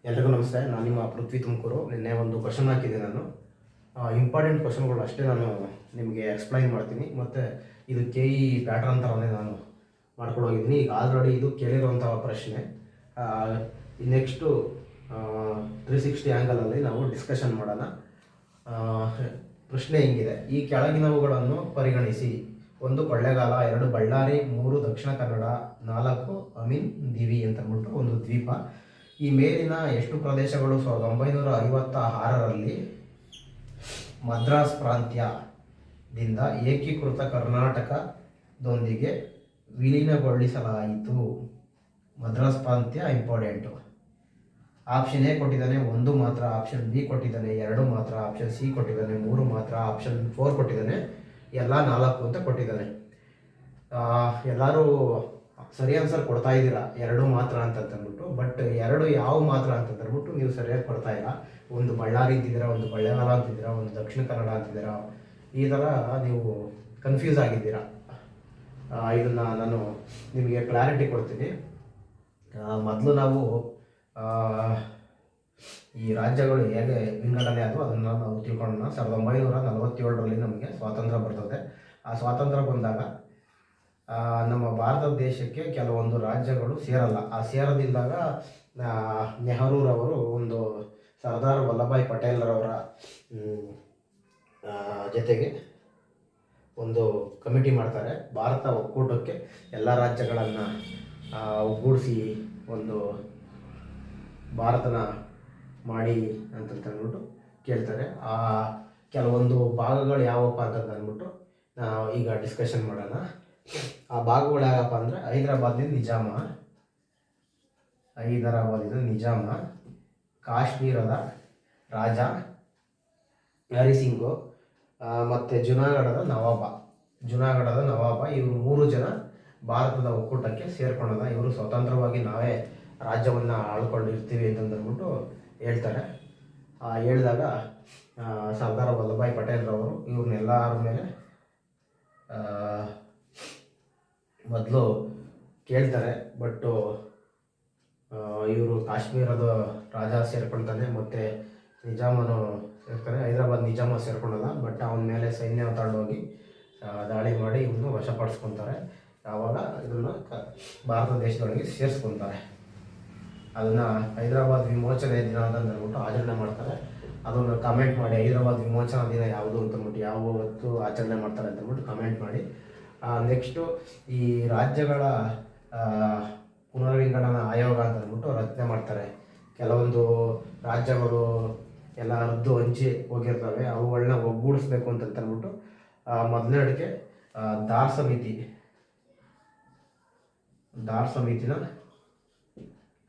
ಎಲ್ರಿಗೂ ನಮಸ್ತೆ. ನಾನು ನಿಮ್ಮ ಪೃಥ್ವಿ ತುಮಕೂರು. ನಿನ್ನೆ ಒಂದು ಕ್ವಶನ್ ಹಾಕಿದ್ದೆ ನಾನು. ಇಂಪಾರ್ಟೆಂಟ್ ಕ್ವಶನ್ಗಳು ಅಷ್ಟೇ ನಾನು ನಿಮಗೆ ಎಕ್ಸ್ಪ್ಲೈನ್ ಮಾಡ್ತೀನಿ. ಮತ್ತು ಇದು KE ಪ್ಯಾಟ್ರನ್ ಥರನೇ ನಾನು ಮಾಡ್ಕೊಂಡು ಹೋಗಿದ್ದೀನಿ. ಈಗ ಆಲ್ರೆಡಿ ಇದು ಕೇಳಿರುವಂಥ ಪ್ರಶ್ನೆ. ನೆಕ್ಸ್ಟು 360 ಆ್ಯಂಗಲಲ್ಲಿ ನಾವು ಡಿಸ್ಕಷನ್ ಮಾಡೋಣ. ಪ್ರಶ್ನೆ ಹಿಂಗಿದೆ: ಈ ಕೆಳಗಿನವುಗಳನ್ನು ಪರಿಗಣಿಸಿ. 1 ಕೊಳ್ಳೇಗಾಲ, 2 ಬಳ್ಳಾರಿ, 3 ದಕ್ಷಿಣ ಕನ್ನಡ, 4 ಅಮೀನ್ ದಿವಿ ಅಂತ ಅಂದ್ಬಿಟ್ಟು ಒಂದು ದ್ವೀಪ. ಈ ಮೇಲಿನ ಎಷ್ಟು ಪ್ರದೇಶಗಳು 1956ರಲ್ಲಿ ಮದ್ರಾಸ್ ಪ್ರಾಂತ್ಯದಿಂದ ಏಕೀಕೃತ ಕರ್ನಾಟಕದೊಂದಿಗೆ ವಿಲೀನಗೊಳಿಸಲಾಯಿತು? ಮದ್ರಾಸ್ ಪ್ರಾಂತ್ಯ ಇಂಪಾರ್ಟೆಂಟು. ಆಪ್ಷನ್ ಎ ಕೊಟ್ಟಿದ್ದಾನೆ 1 ಮಾತ್ರ, ಆಪ್ಷನ್ ಬಿ ಕೊಟ್ಟಿದ್ದಾನೆ 2 ಮಾತ್ರ, ಆಪ್ಷನ್ ಸಿ ಕೊಟ್ಟಿದ್ದಾನೆ 3 ಮಾತ್ರ, ಆಪ್ಷನ್ 4 ಕೊಟ್ಟಿದ್ದಾನೆ ಎಲ್ಲ 4 ಅಂತ ಕೊಟ್ಟಿದ್ದಾನೆ. ಎಲ್ಲರೂ ಸರಿ ಆನ್ಸರ್ ಕೊಡ್ತಾ ಇದ್ದೀರಾ 2 ಮಾತ್ರ ಅಂತಂದ್ಬಿಟ್ಟು. ಬಟ್ 2 ಯಾವ ಮಾತ್ರ ಅಂತಂದ್ಬಿಟ್ಟು ನೀವು ಸರಿಯಾಗಿ ಕೊಡ್ತಾ ಇಲ್ಲ. 1 ಬಳ್ಳಾರಿ ಅಂತಿದ್ದೀರಾ, 1 ಕೊಳ್ಳೇಗಾಲ ಅಂತಿದ್ದೀರಾ, 1 ದಕ್ಷಿಣ ಕನ್ನಡ ಅಂತಿದ್ದೀರಾ. ಈ ಥರ ನೀವು ಕನ್ಫ್ಯೂಸ್ ಆಗಿದ್ದೀರಾ. ಇದನ್ನು ನಾನು ನಿಮಗೆ ಕ್ಲಾರಿಟಿ ಕೊಡ್ತೀನಿ. ಮೊದಲು ನಾವು ಈ ರಾಜ್ಯಗಳು ಹೇಗೆ ವಿಂಗಡಣೆ ಆದವು ಅದನ್ನು ನಾವು ತಿಳ್ಕೊಳ್ಳೋಣ. 1947ರಲ್ಲಿ ನಮಗೆ ಸ್ವಾತಂತ್ರ್ಯ ಬರ್ತದೆ. ಆ ಸ್ವಾತಂತ್ರ್ಯ ಬಂದಾಗ ನಮ್ಮ ಭಾರತ ದೇಶಕ್ಕೆ ಕೆಲವೊಂದು ರಾಜ್ಯಗಳು ಸೇರಲ್ಲ. ಆ ಸೇರದಿದ್ದಾಗ ನೆಹರೂರವರು ಒಂದು ಸರ್ದಾರ್ ವಲ್ಲಭಾಯ್ ಪಟೇಲ್ರವರ ಜೊತೆಗೆ ಒಂದು ಕಮಿಟಿ ಮಾಡ್ತಾರೆ. ಭಾರತ ಒಕ್ಕೂಟಕ್ಕೆ ಎಲ್ಲ ರಾಜ್ಯಗಳನ್ನು ಒಗ್ಗೂಡಿಸಿ ಒಂದು ಭಾರತನ ಮಾಡಿ ಅಂತಂದ್ಬಿಟ್ಟು ಕೇಳ್ತಾರೆ. ಆ ಕೆಲವೊಂದು ಭಾಗಗಳು ಯಾವಪ್ಪ ಅಂತಂದ್ಬಿಟ್ಟು ಈಗ ಡಿಸ್ಕಷನ್ ಮಾಡೋಣ. ಆ ಭಾಗಗಳು ಯಾವಪ್ಪ ಅಂದರೆ ಹೈದರಾಬಾದಿನ ನಿಜಾಮ, ಕಾಶ್ಮೀರದ ರಾಜ ಹರಿಸಿಂಗು, ಮತ್ತು ಜುನಾಗಢದ ನವಾಬ. ಇವರು 3 ಜನ ಭಾರತದ ಒಕ್ಕೂಟಕ್ಕೆ ಸೇರ್ಕೊಂಡದ. ಇವರು ಸ್ವತಂತ್ರವಾಗಿ ನಾವೇ ರಾಜ್ಯವನ್ನು ಆಳ್ಕೊಂಡಿರ್ತೀವಿ ಅಂತಂದ್ಬಿಟ್ಟು ಹೇಳ್ತಾರೆ. ಹೇಳಿದಾಗ ಸರ್ದಾರ್ ವಲ್ಲಭಾಯ್ ಪಟೇಲ್ರವರು ಇವ್ರನ್ನೆಲ್ಲರ ಮೇಲೆ ಮೊದಲು ಕೇಳ್ತಾರೆ. ಬಟ್ಟು ಇವರು ಕಾಶ್ಮೀರದ ರಾಜ ಸೇರ್ಕೊಳ್ತಾನೆ, ಮತ್ತು ನಿಜಾಮನು ಸೇರ್ತಾನೆ. ಹೈದರಾಬಾದ್ ನಿಜಾಮ ಸೇರ್ಕೊಳ್ಳಲ್ಲ. ಬಟ್ ಅವನ ಮೇಲೆ ಸೈನ್ಯ ತಗೊಂಡೋಗಿ ದಾಳಿ ಮಾಡಿ ಇವನು ವಶಪಡಿಸ್ಕೊತಾರೆ. ಆವಾಗ ಇದನ್ನು ಭಾರತ ದೇಶದೊಳಗೆ ಸೇರಿಸ್ಕೊತಾರೆ. ಅದನ್ನು ಹೈದರಾಬಾದ್ ವಿಮೋಚನೆ ದಿನ ಅಂತಂದ್ಬಿಟ್ಟು ಆಚರಣೆ ಮಾಡ್ತಾರೆ. ಅದನ್ನು ಕಮೆಂಟ್ ಮಾಡಿ, ಹೈದರಾಬಾದ್ ವಿಮೋಚನಾ ದಿನ ಯಾವುದು ಅಂತಂದ್ಬಿಟ್ಟು ಯಾವತ್ತು ಆಚರಣೆ ಮಾಡ್ತಾರೆ ಅಂತಂದ್ಬಿಟ್ಟು ಕಮೆಂಟ್ ಮಾಡಿ. ನೆಕ್ಸ್ಟು ಈ ರಾಜ್ಯಗಳ ಪುನರ್ವಿಂಗಡನಾ ಆಯೋಗ ಅಂತಂದ್ಬಿಟ್ಟು ರಚನೆ ಮಾಡ್ತಾರೆ. ಕೆಲವೊಂದು ರಾಜ್ಯಗಳು ಎಲ್ಲ ಹರಿದು ಹಂಚಿ ಹೋಗಿರ್ತವೆ, ಅವುಗಳನ್ನ ಒಗ್ಗೂಡಿಸ್ಬೇಕು ಅಂತಂದ್ಬಿಟ್ಟು ಮೊದಲನೇಗೆ ದಾರ್ ಸಮಿತಿನ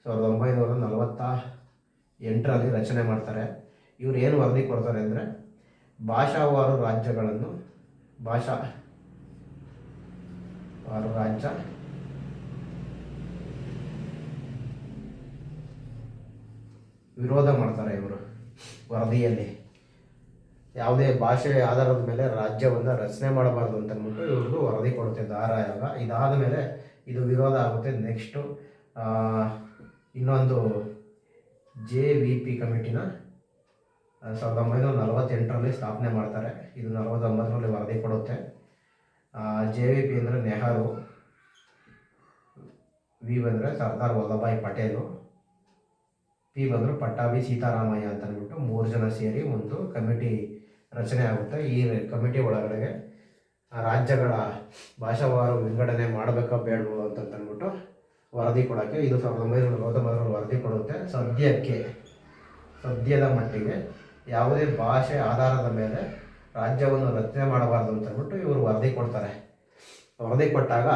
1948ರಲ್ಲಿ ರಚನೆ ಮಾಡ್ತಾರೆ. ಇವ್ರು ಏನು ವರದಿ ಕೊಡ್ತಾರೆ ಅಂದರೆ ಭಾಷಾವಾರು ರಾಜ್ಯ ವಿರೋಧ ಮಾಡ್ತಾರೆ. ಇವರು ವರದಿಯಲ್ಲಿ ಯಾವುದೇ ಭಾಷೆ ಆಧಾರದ ಮೇಲೆ ರಾಜ್ಯವನ್ನು ರಚನೆ ಮಾಡಬಾರ್ದು ಅಂತಂದ್ಬಿಟ್ಟು ಇವ್ರದ್ದು ವರದಿ ಕೊಡುತ್ತೆ ದಾರ ಆಯೋಗ. ಇದಾದ ಮೇಲೆ ಇದು ವಿರೋಧ ಆಗುತ್ತೆ. ನೆಕ್ಸ್ಟು ಇನ್ನೊಂದು JVP ಕಮಿಟಿನ 1948ರಲ್ಲಿ ಸ್ಥಾಪನೆ ಮಾಡ್ತಾರೆ. ಇದು 49ರಲ್ಲಿ ವರದಿ ಕೊಡುತ್ತೆ. JVP ಅಂದರೆ ನೆಹರು, V ಬಂದರೆ ಸರ್ದಾರ್ ವಲ್ಲಭಾಯ್ ಪಟೇಲು, P ಬಂದರು ಪಟ್ಟಾಭಿ ಸೀತಾರಾಮಯ್ಯ ಅಂತ ಅಂದ್ಬಿಟ್ಟು 3 ಜನ ಸೇರಿ ಒಂದು ಕಮಿಟಿ ರಚನೆ ಆಗುತ್ತೆ. ಈ ಕಮಿಟಿ ಒಳಗಡೆಗೆ ರಾಜ್ಯಗಳ ಭಾಷಾವಾರು ವಿಂಗಡಣೆ ಮಾಡಬೇಕಾ ಬೇಡವೋ ಅಂತಂದ್ಬಿಟ್ಟು ವರದಿ ಕೊಡೋಕ್ಕೆ ಇದು 1949ರಲ್ಲಿ ವರದಿ ಕೊಡುತ್ತೆ. ಸದ್ಯದ ಮಟ್ಟಿಗೆ ಯಾವುದೇ ಭಾಷೆ ಆಧಾರದ ಮೇಲೆ ರಾಜ್ಯವನ್ನು ರಚನೆ ಮಾಡಬಾರ್ದು ಅಂತಂದ್ಬಿಟ್ಟು ಇವರು ವರದಿ ಕೊಡ್ತಾರೆ. ವರದಿ ಕೊಟ್ಟಾಗ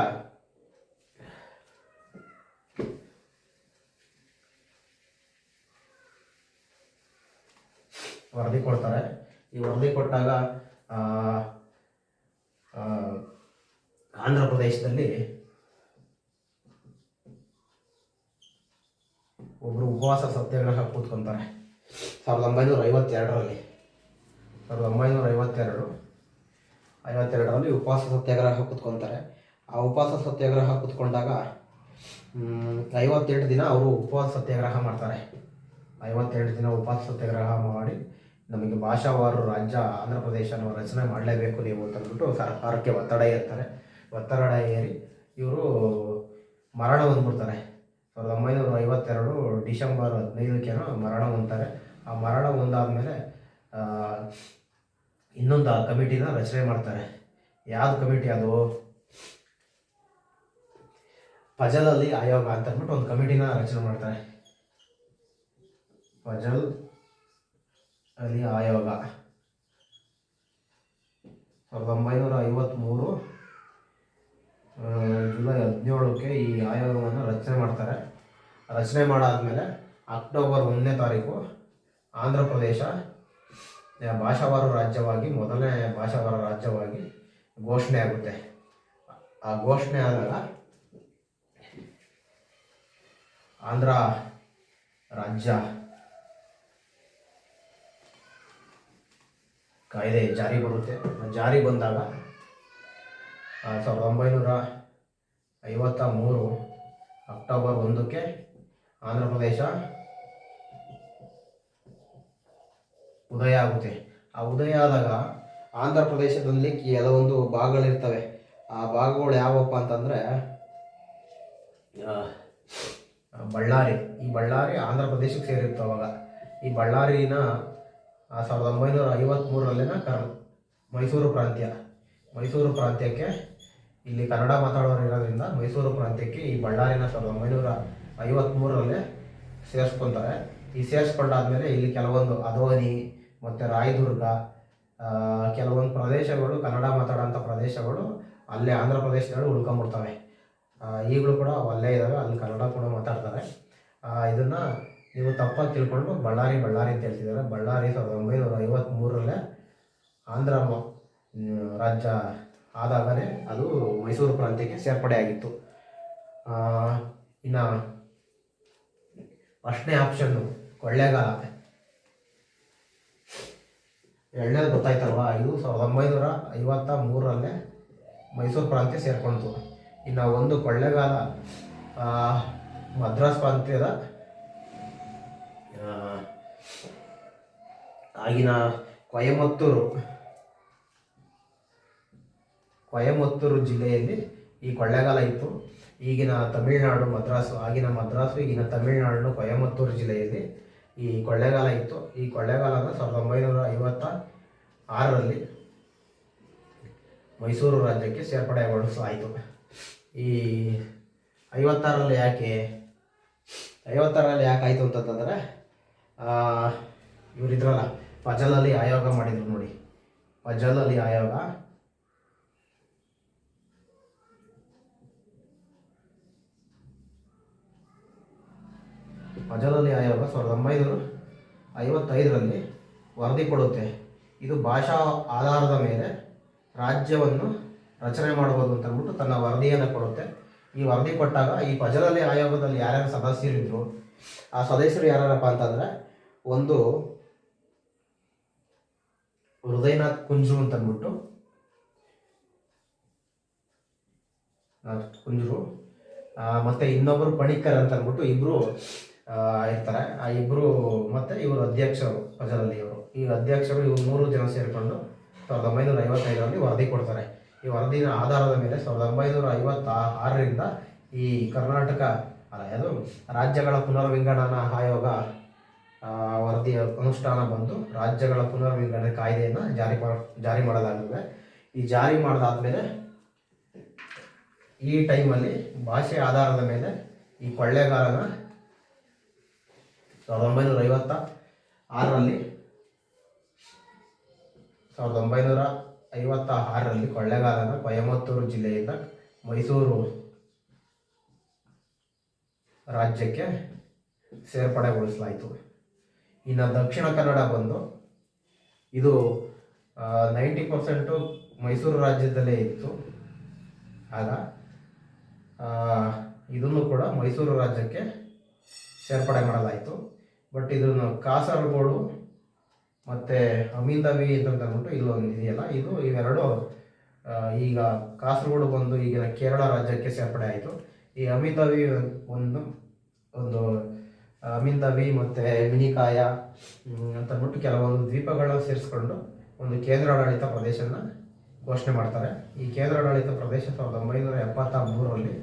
ಈ ವರದಿ ಕೊಟ್ಟಾಗ ಆಂಧ್ರ ಪ್ರದೇಶದಲ್ಲಿ ಒಬ್ಬರು ಉಪವಾಸ ಸತ್ಯಾಗ್ರಹ ಕೂತ್ಕೊತಾರೆ 1952ರಲ್ಲಿ ಉಪವಾಸ ಸತ್ಯಾಗ್ರಹ ಕೂತ್ಕೊತಾರೆ. ಆ ಉಪವಾಸ ಸತ್ಯಾಗ್ರಹ ಕೂತ್ಕೊಂಡಾಗ 58 ದಿನ ಅವರು ಉಪವಾಸ ಸತ್ಯಾಗ್ರಹ ಮಾಡ್ತಾರೆ. 52 ದಿನ ಉಪವಾಸ ಸತ್ಯಾಗ್ರಹ ಮಾಡಿ ನಮಗೆ ಭಾಷಾವಾರು ರಾಜ್ಯ ಆಂಧ್ರ ಪ್ರದೇಶನ ರಚನೆ ಮಾಡಲೇಬೇಕು ನೀವು ಅಂತಂದ್ಬಿಟ್ಟು ಸರ್ಕಾರಕ್ಕೆ ಒತ್ತಡ ಏರ್ತಾರೆ. ಒತ್ತಡ ಏರಿ ಇವರು ಮರಣ ಹೊಂದ್ಬಿಡ್ತಾರೆ. 1952 ಡಿಸೆಂಬರ್ 15 ಮರಣ ಹೊಂದ್ತಾರೆ. ಆ ಮರಣ ಹೊಂದಾದ್ಮೇಲೆ ಇನ್ನೊಂದು ಕಮಿಟಿನ ರಚನೆ ಮಾಡ್ತಾರೆ. ಯಾವ್ದು ಕಮಿಟಿ ಅದು? ಫಜಲ್ ಅಲಿ ಆಯೋಗ ಅಂತ ಅಂದ್ಬಿಟ್ಟು ಒಂದು ಕಮಿಟಿನ ರಚನೆ ಮಾಡ್ತಾರೆ. ಫಜಲ್ ಅಲಿ ಆಯೋಗ 1953 ಜುಲೈ 17 ಈ ಆಯೋಗವನ್ನು ರಚನೆ ಮಾಡ್ತಾರೆ. ರಚನೆ ಮಾಡಾದ್ಮೇಲೆ ಅಕ್ಟೋಬರ್ 1 ಆಂಧ್ರ ಪ್ರದೇಶ ಭಾಷಾವಾರು ರಾಜ್ಯವಾಗಿ, ಮೊದಲನೇ ಭಾಷಾವಾರು ರಾಜ್ಯವಾಗಿ ಘೋಷಣೆ ಆಗುತ್ತೆ. ಆ ಘೋಷಣೆ ಆದಾಗ ಆಂಧ್ರ ರಾಜ್ಯ ಕಾಯ್ದೆ ಜಾರಿ ಬರುತ್ತೆ. ಜಾರಿ ಬಂದಾಗ 1953 ಅಕ್ಟೋಬರ್ 1 ಆಂಧ್ರ ಪ್ರದೇಶ ಉದಯ ಆಗುತ್ತೆ. ಆ ಉದಯ ಆದಾಗ ಆಂಧ್ರ ಪ್ರದೇಶದಲ್ಲಿ ಕೆಲವೊಂದು ಭಾಗಗಳಿರ್ತವೆ. ಆ ಭಾಗಗಳು ಯಾವಪ್ಪ ಅಂತಂದರೆ ಬಳ್ಳಾರಿ. ಈ ಬಳ್ಳಾರಿ ಆಂಧ್ರ ಪ್ರದೇಶಕ್ಕೆ ಸೇರಿತ್ತು. ಅವಾಗ ಈ ಬಳ್ಳಾರಿನ 1953 ಮೈಸೂರು ಪ್ರಾಂತ್ಯಕ್ಕೆ ಇಲ್ಲಿ ಕನ್ನಡ ಮಾತಾಡೋರು ಇರೋದ್ರಿಂದ ಮೈಸೂರು ಪ್ರಾಂತ್ಯಕ್ಕೆ ಈ ಬಳ್ಳಾರಿನ 1953 ಸೇರಿಸ್ಕೊತಾರೆ. ಈ ಸೇರಿಸ್ಕೊಂಡಾದ್ಮೇಲೆ ಇಲ್ಲಿ ಕೆಲವೊಂದು ಅದೋನಿ ಮತ್ತು ರಾಯದುರ್ಗ, ಕೆಲವೊಂದು ಪ್ರದೇಶಗಳು ಕನ್ನಡ ಮಾತಾಡೋಂಥ ಪ್ರದೇಶಗಳು ಅಲ್ಲೇ ಆಂಧ್ರ ಪ್ರದೇಶದಲ್ಲಿ ಉಳ್ಕೊಂಬಿಡ್ತವೆ. ಈಗಲೂ ಕೂಡ ಅಲ್ಲೇ ಇದ್ದಾವೆ, ಅಲ್ಲಿ ಕನ್ನಡ ಕೂಡ ಮಾತಾಡ್ತಾರೆ. ಇದನ್ನು ನೀವು ತಪ್ಪಾಗಿ ತಿಳ್ಕೊಂಡು ಬಳ್ಳಾರಿ ಅಂತ ಹೇಳ್ತಿದ್ದಾರೆ. ಬಳ್ಳಾರಿ 1953 ಆಂಧ್ರ ರಾಜ್ಯ ಆದಾಗಲೇ ಅದು ಮೈಸೂರು ಪ್ರಾಂತ್ಯಕ್ಕೆ ಸೇರ್ಪಡೆ ಆಗಿತ್ತು. ಇನ್ನು ಫಸ್ಟ್ನೇ ಆಪ್ಷನ್ನು ಕೊಳ್ಳೇಗಾಲ. ಎರಡನೇದು ಗೊತ್ತಾಯ್ತಲ್ವಾ? ಇದು 1953 ಮೈಸೂರು ಪ್ರಾಂತ್ಯ ಸೇರ್ಕೊಳ್ತು. ಇನ್ನು ಒಂದು ಕೊಳ್ಳೇಗಾಲ ಮದ್ರಾಸ್ ಪ್ರಾಂತ್ಯದ ಆಗಿನ ಕೊಯಮತ್ತೂರು ಜಿಲ್ಲೆಯಲ್ಲಿ ಈ ಕೊಳ್ಳೇಗಾಲ ಇತ್ತು. ಈಗಿನ ತಮಿಳುನಾಡು ಮದ್ರಾಸು, ಈಗಿನ ತಮಿಳುನಾಡು ಕೊಯಮತ್ತೂರು ಜಿಲ್ಲೆಯಲ್ಲಿ ಈ ಕೊಳ್ಳೇಗಾಲ ಇತ್ತು. ಈ ಕೊಳ್ಳೇಗಾಲನ 1956 ಮೈಸೂರು ರಾಜ್ಯಕ್ಕೆ ಸೇರ್ಪಡೆಗೊಳಿಸಲಾಯಿತು. ಈ 56 ಯಾಕೆ ಆಯಿತು ಅಂತಂದರೆ ಇವರಿದ್ರಲ್ಲ, ಫಜಲ್ ಅಲಿ ಆಯೋಗ ಮಾಡಿದ್ರು ನೋಡಿ. ಫಜಲ್ ಅಲಿ ಆಯೋಗ ಫಜಲ್ ಅಲಿ ಆಯೋಗ 1955 ವರದಿ ಕೊಡುತ್ತೆ. ಇದು ಭಾಷಾ ಆಧಾರದ ಮೇಲೆ ರಾಜ್ಯವನ್ನು ರಚನೆ ಮಾಡ್ಬೋದು ಅಂತ ಅಂದ್ಬಿಟ್ಟು ತನ್ನ ವರದಿಯನ್ನು ಕೊಡುತ್ತೆ. ಈ ವರದಿ ಕೊಟ್ಟಾಗ ಈ ಫಜಲ್ ಅಲಿ ಆಯೋಗದಲ್ಲಿ ಯಾರ್ಯಾರು ಸದಸ್ಯರಿದ್ರು, ಆ ಸದಸ್ಯರು ಯಾರ್ಯಾರಪ್ಪ ಅಂತಂದರೆ, ಒಂದು ಹೃದಯನಾಥ್ ಕುಂಜ್ರು ಅಂತಂದ್ಬಿಟ್ಟು ಮತ್ತು ಇನ್ನೊಬ್ಬರು ಪಣಿಕ್ಕರ್ ಅಂತ ಅಂದ್ಬಿಟ್ಟು ಇಬ್ಬರು ಇರ್ತಾರೆ. ಆ ಇಬ್ಬರು ಮತ್ತು ಇವರು ಅಧ್ಯಕ್ಷರು ಫಜಲ್ ಅಲಿ ಅವರು. ಈ ಅಧ್ಯಕ್ಷರು ಇವರು 3 ಜನ ಸೇರಿಕೊಂಡು 1955 ವರದಿ ಕೊಡ್ತಾರೆ. ಈ ವರದಿನ ಆಧಾರದ ಮೇಲೆ 1956 ಈ ಕರ್ನಾಟಕ ರಾಜ್ಯಗಳ ಪುನರ್ವಿಂಗಡನಾ ಆಯೋಗ ವರದಿಯ ಅನುಷ್ಠಾನ ಬಂದು ರಾಜ್ಯಗಳ ಪುನರ್ವಿಂಗಡಣೆ ಕಾಯ್ದೆಯನ್ನು ಜಾರಿ ಮಾಡಲಾಗುತ್ತದೆ. ಈ ಜಾರಿ ಮಾಡಾದ್ಮೇಲೆ ಈ ಟೈಮಲ್ಲಿ ಭಾಷೆ ಆಧಾರದ ಮೇಲೆ ಈ ಕೊಳ್ಳೇಗಾಲನ 1956 ಕೊಳ್ಳೇಗಾಲನ ಕೊಯಮತ್ತೂರು ಜಿಲ್ಲೆಯಿಂದ ಮೈಸೂರು ರಾಜ್ಯಕ್ಕೆ ಸೇರ್ಪಡೆಗೊಳಿಸಲಾಯಿತು. ಇನ್ನು ದಕ್ಷಿಣ ಕನ್ನಡ ಬಂದು ಇದು 90% ಮೈಸೂರು ರಾಜ್ಯದಲ್ಲೇ ಇತ್ತು. ಆಗ ಇದನ್ನು ಕೂಡ ಮೈಸೂರು ರಾಜ್ಯಕ್ಕೆ ಸೇರ್ಪಡೆ ಮಾಡಲಾಯಿತು. ಬಟ್ ಇದನ್ನು ಕಾಸರಗೋಡು ಮತ್ತು ಅಮೀಂದವಿ ಅಂತಂದ್ಬಿಟ್ಟು ಇಲ್ಲೊಂದು ಇದೆಯಲ್ಲ, ಇವೆರಡು ಈಗ ಕಾಸರಗೋಡು ಬಂದು ಈಗಿನ ಕೇರಳ ರಾಜ್ಯಕ್ಕೆ ಸೇರ್ಪಡೆ ಆಯಿತು. ಈ ಅಮೀಂದವಿ ಒಂದು ಅಮಿಂದವಿ ಮತ್ತು ಮಿನಿಕಾಯ ಅಂತ ಅಂದ್ಬಿಟ್ಟು ಕೆಲವೊಂದು ದ್ವೀಪಗಳನ್ನ ಸೇರಿಸ್ಕೊಂಡು ಒಂದು ಕೇಂದ್ರಾಡಳಿತ ಪ್ರದೇಶನ ಘೋಷಣೆ ಮಾಡ್ತಾರೆ. ಈ ಕೇಂದ್ರಾಡಳಿತ ಪ್ರದೇಶ 1973ರಲ್ಲಿ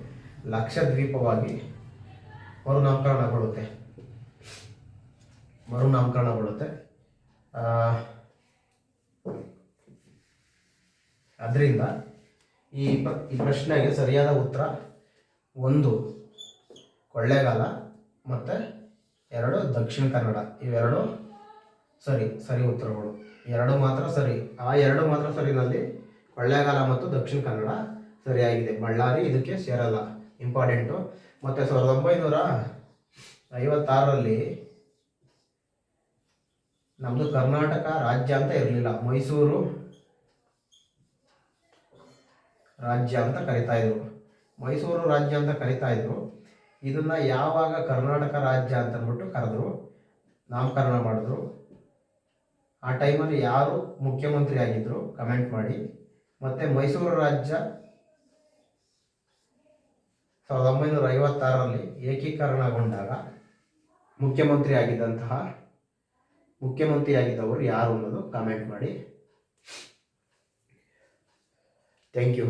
ಲಕ್ಷದ್ವೀಪವಾಗಿ ಮರುನಾಮಕರಣಗೊಳ್ಳುತ್ತೆ. ಅದರಿಂದ ಈ ಪ್ರಶ್ನೆಗೆ ಸರಿಯಾದ ಉತ್ತರ 1 ಕೊಳ್ಳೇಗಾಲ ಮತ್ತು 2 ದಕ್ಷಿಣ ಕನ್ನಡ. ಇವೆರಡು ಸರಿ ಉತ್ತರಗಳು. 2 ಮಾತ್ರ ಸರಿ. ಆ 2 ಮಾತ್ರ ಸರಿನಲ್ಲಿ ಕೊಳ್ಳೇಗಾಲ ಮತ್ತು ದಕ್ಷಿಣ ಕನ್ನಡ ಸರಿಯಾಗಿದೆ. ಬಳ್ಳಾರಿ ಇದಕ್ಕೆ ಸೇರಲ್ಲ, ಇಂಪಾರ್ಟೆಂಟು. ಮತ್ತು 1956ರಲ್ಲಿ ನಮ್ಮದು ಕರ್ನಾಟಕ ರಾಜ್ಯ ಅಂತ ಇರಲಿಲ್ಲ, ಮೈಸೂರು ರಾಜ್ಯ ಅಂತ ಕರಿತಾ ಇದ್ರು. ಇದನ್ನು ಯಾವಾಗ ಕರ್ನಾಟಕ ರಾಜ್ಯ ಅಂತ ಅಂದ್ಬಿಟ್ಟು ಕರೆದ್ರು, ನಾಮಕರಣ ಮಾಡಿದ್ರು, ಆ ಟೈಮಲ್ಲಿ ಯಾರು ಮುಖ್ಯಮಂತ್ರಿ ಆಗಿದ್ರು ಕಮೆಂಟ್ ಮಾಡಿ. ಮತ್ತು ಮೈಸೂರು ರಾಜ್ಯ 1956ರಲ್ಲಿ ಏಕೀಕರಣಗೊಂಡಾಗ ಮುಖ್ಯಮಂತ್ರಿ ಆಗಿದ್ದವರು ಯಾರು ಅನ್ನೋದು ಕಮೆಂಟ್ ಮಾಡಿ. Thank you.